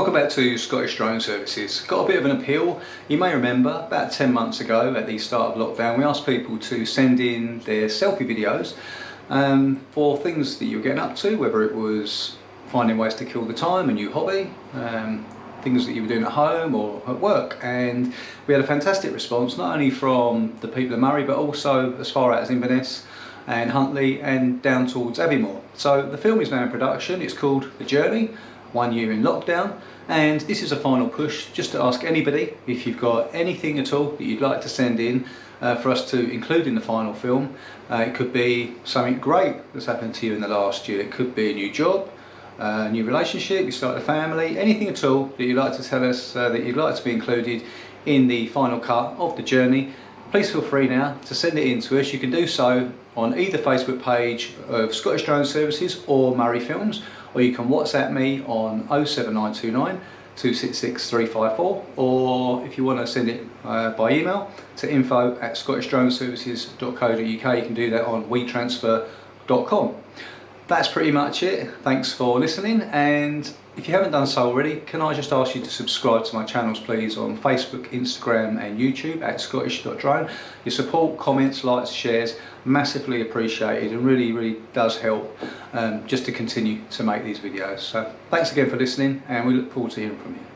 Welcome back to Scottish Drone Services. Got a bit of an appeal. You may remember about 10 months ago at the start of lockdown we asked people to send in their selfie videos for things that you were getting up to, whether it was finding ways to kill the time, a new hobby, things that you were doing at home or at work. And we had a fantastic response, not only from the people of Moray but also as far out as Inverness and Huntly and down towards Aviemore. So the film is now in production. It's called The Journey, 1 year in lockdown, and this is a final push just to ask anybody if you've got anything at all that you'd like to send in for us to include in the final film. It could be something great that's happened to you in the last year. It could be a new job, a new relationship, you started a family, anything at all that you'd like to tell us that you'd like to be included in the final cut of The Journey. Please feel free now to send it in to us. You can do so on either Facebook page of Scottish Drone Services or Moray Films, or you can WhatsApp me on 07929 266 354, or if you want to send it by email to info@scottishdroneservices.co.uk, you can do that on WeTransfer.com. That's pretty much it. Thanks for listening, and if you haven't done so already, can I just ask you to subscribe to my channels please on Facebook, Instagram and YouTube at scottish.drone. Your support, comments, likes, shares, massively appreciated and really does help just to continue to make these videos. So thanks again for listening, and we look forward to hearing from you.